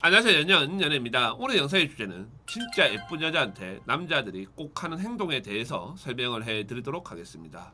안녕하세요. 연입니다. 오늘 영상의 주제는 진짜 예쁜 여자한테 남자들이 꼭 하는 행동에 대해서 설명을 해드리도록 하겠습니다.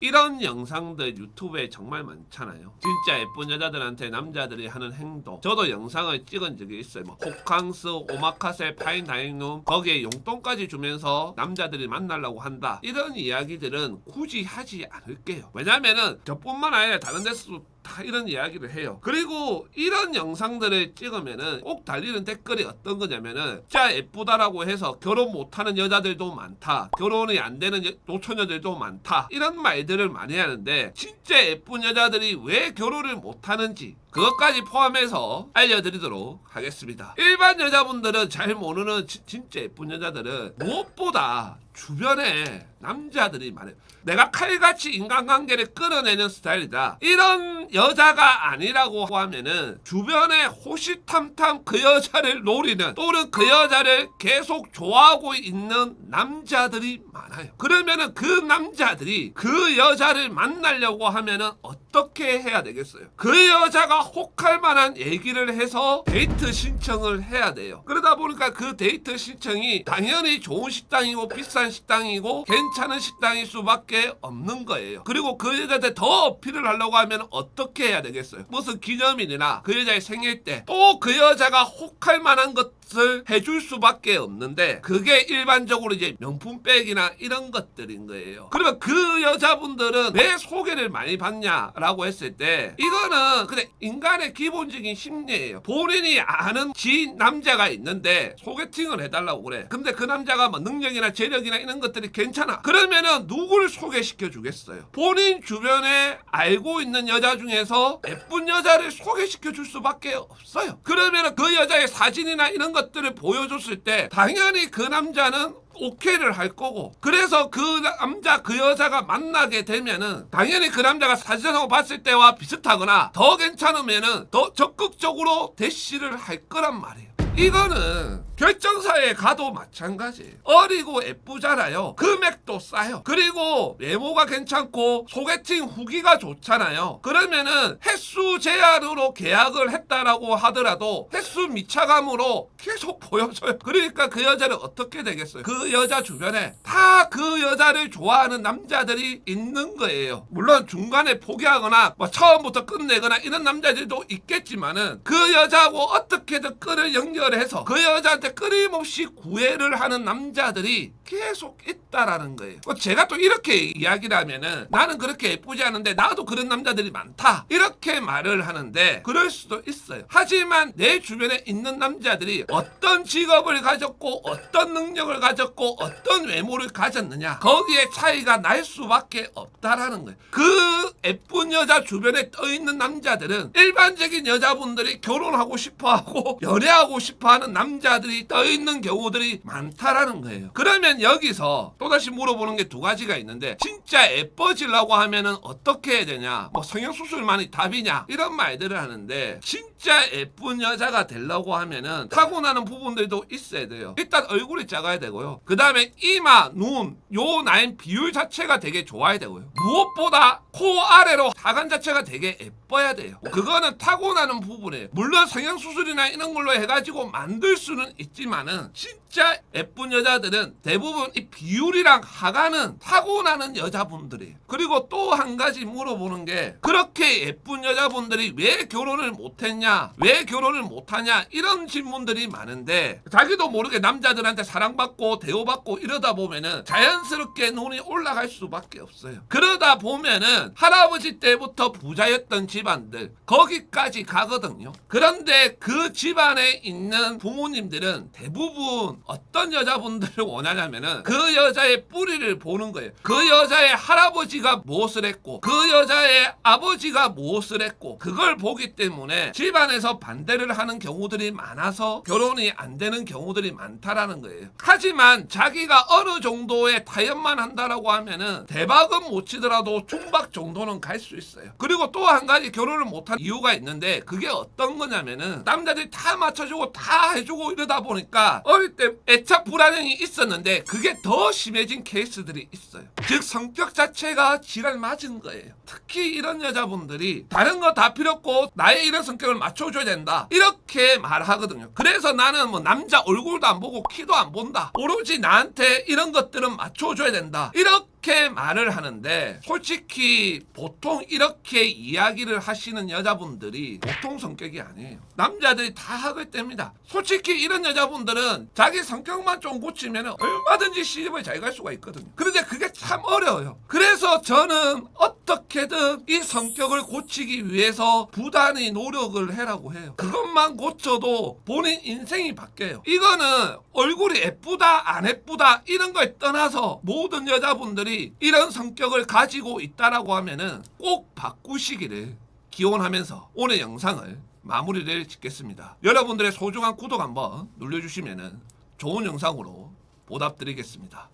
이런 영상들 유튜브에 정말 많잖아요. 진짜 예쁜 여자들한테 남자들이 하는 행동. 저도 영상을 찍은 적이 있어요. 뭐 호캉스, 오마카세, 파인다이닝룸 거기에 용돈까지 주면서 남자들이 만나려고 한다. 이런 이야기들은 굳이 하지 않을게요. 왜냐면은 저뿐만 아니라 다른 데서도 다 이런 이야기를 해요. 그리고 이런 영상들을 찍으면은 꼭 달리는 댓글이 어떤 거냐면은 진짜 예쁘다라고 해서 결혼 못하는 여자들도 많다, 결혼이 안 되는 노처녀들도 많다, 이런 말들을 많이 하는데 진짜 예쁜 여자들이 왜 결혼을 못하는지 그것까지 포함해서 알려드리도록 하겠습니다. 일반 여자분들은 잘 모르는 진짜 예쁜 여자들은 무엇보다 주변에 남자들이 많아요. 내가 칼같이 인간관계를 끌어내는 스타일이다, 이런 여자가 아니라고 하면은 주변에 호시탐탐 그 여자를 노리는, 또는 그 여자를 계속 좋아하고 있는 남자들이 많아요. 그러면은 그 남자들이 그 여자를 만나려고 하면은 어떻게 해야 되겠어요? 그 여자가 혹할 만한 얘기를 해서 데이트 신청을 해야 돼요. 그러다 보니까 그 데이트 신청이 당연히 좋은 식당이고 비싼 식당이고 괜찮은 식당일 수밖에 없는 거예요. 그리고 그 여자한테 더 어필을 하려고 하면 어떻게 해야 되겠어요? 무슨 기념일이나 그 여자의 생일 때 또 그 여자가 혹할 만한 것을 해줄 수밖에 없는데, 그게 일반적으로 이제 명품백이나 이런 것들인 거예요. 그러면 그 여자분들은 왜 소개를 많이 받냐라고 했을 때, 이거는 그냥 인간의 기본적인 심리예요. 본인이 아는 남자가 있는데 소개팅을 해달라고 그래. 근데 그 남자가 뭐 능력이나 재력이나 이런 것들이 괜찮아. 그러면은 누굴 소개시켜 주겠어요? 본인 주변에 알고 있는 여자 중에서 예쁜 여자를 소개시켜 줄 수밖에 없어요. 그러면은 그 여자의 사진이나 이런 것들을 보여줬을 때 당연히 그 남자는 오케이를 할 거고, 그래서 그 남자 그 여자가 만나게 되면은 당연히 그 남자가 사진을 봤을 때와 비슷하거나 더 괜찮으면은 더 적극적으로 대시를 할 거란 말이에요. 이거는 결정사에 가도 마찬가지예요. 어리고 예쁘잖아요. 금액도 싸요. 그리고 외모가 괜찮고 소개팅 후기가 좋잖아요. 그러면은 횟수 제한으로 계약을 했다라고 하더라도 횟수 미차감으로 계속 보여줘요. 그러니까 그 여자는 어떻게 되겠어요? 그 여자 주변에 다 그 여자를 좋아하는 남자들이 있는 거예요. 물론 중간에 포기하거나 뭐 처음부터 끝내거나 이런 남자들도 있겠지만은 그 여자하고 어떻게든 끈을 연결해서 그 여자한테 끊임없이 구애를 하는 남자들이 계속 있다라는 거예요. 제가 또 이렇게 이야기를 하면은 나는 그렇게 예쁘지 않은데 나도 그런 남자들이 많다, 이렇게 말을 하는데 그럴 수도 있어요. 하지만 내 주변에 있는 남자들이 어떤 직업을 가졌고 어떤 능력을 가졌고 어떤 외모를 가졌느냐, 거기에 차이가 날 수밖에 없다라는 거예요. 그 예쁜 여자 주변에 떠있는 남자들은 일반적인 여자분들이 결혼하고 싶어하고 연애하고 싶어하는 남자들이 떠있는 경우들이 많다라는 거예요. 그러면 여기서 또다시 물어보는 게 두 가지가 있는데, 진짜 예뻐지려고 하면은 어떻게 해야 되냐, 뭐 성형수술만이 답이냐, 이런 말들을 하는데, 진짜 예쁜 여자가 되려고 하면은 타고나는 부분들도 있어야 돼요. 일단 얼굴이 작아야 되고요. 그 다음에 이마, 눈, 요 라인 비율 자체가 되게 좋아야 되고요. 무엇보다 코 아래로 하관 자체가 되게 예뻐야 돼요. 그거는 타고나는 부분이에요. 물론 성형수술이나 이런 걸로 해가지고 만들 수는 있지만은 진짜 예쁜 여자들은 대부분 이 비율이랑 하관은 타고나는 여자분들이에요. 그리고 또 한 가지 물어보는 게, 그렇게 예쁜 여자분들이 왜 결혼을 못했냐, 왜 결혼을 못하냐, 이런 질문들이 많은데, 자기도 모르게 남자들한테 사랑받고 대우받고 이러다 보면은 자연스럽게 눈이 올라갈 수밖에 없어요. 그러다 보면은 할아버지 때부터 부자였던 집안들 거기까지 가거든요. 그런데 그 집안에 있는 부모님들은 대부분 어떤 여자분들을 원하냐면은 그 여자의 뿌리를 보는 거예요. 그 여자의 할아버지가 무엇을 했고 그 여자의 아버지가 무엇을 했고, 그걸 보기 때문에 집안에서 반대를 하는 경우들이 많아서 결혼이 안 되는 경우들이 많다라는 거예요. 하지만 자기가 어느 정도의 타협만 한다라고 하면은 대박은 못 치더라도 중박 정도는 갈 수 있어요. 그리고 또 한 가지 결혼을 못한 이유가 있는데, 그게 어떤 거냐면은 남자들이 다 맞춰주고 다 해주고 이러다 보니까 어릴 때 애착 불안형이 있었는데 그게 더 심해진 케이스들이 있어요. 즉 성격 자체가 지랄 맞은 거예요. 특히 이런 여자분들이 다른 거 다 필요 없고 나의 이런 성격을 맞춰줘야 된다 이렇게 말하거든요. 그래서 나는 뭐 남자 얼굴도 안 보고 키도 안 본다, 오로지 나한테 이런 것들은 맞춰줘야 된다 이렇게 말을 하는데, 솔직히 보통 이렇게 이야기를 하시는 여자분들이 보통 성격이 아니에요. 남자들이 다 하고 있답니다. 솔직히 이런 여자분들은 자기 성격만 좀 고치면 얼마든지 시집을 잘 갈 수가 있거든요. 그런데 그게 참 어려워요. 그래서 저는 어떻게든 이 성격을 고치기 위해서 부단히 노력을 해라고 해요. 그것만 고쳐도 본인 인생이 바뀌어요. 이거는 얼굴이 예쁘다 안 예쁘다 이런 걸 떠나서 모든 여자분들이 이런 성격을 가지고 있다라고 하면은 꼭 바꾸시기를 기원하면서 오늘 영상을 마무리를 짓겠습니다. 여러분들의 소중한 구독 한번 눌러주시면은 좋은 영상으로 보답드리겠습니다.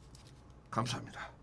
감사합니다.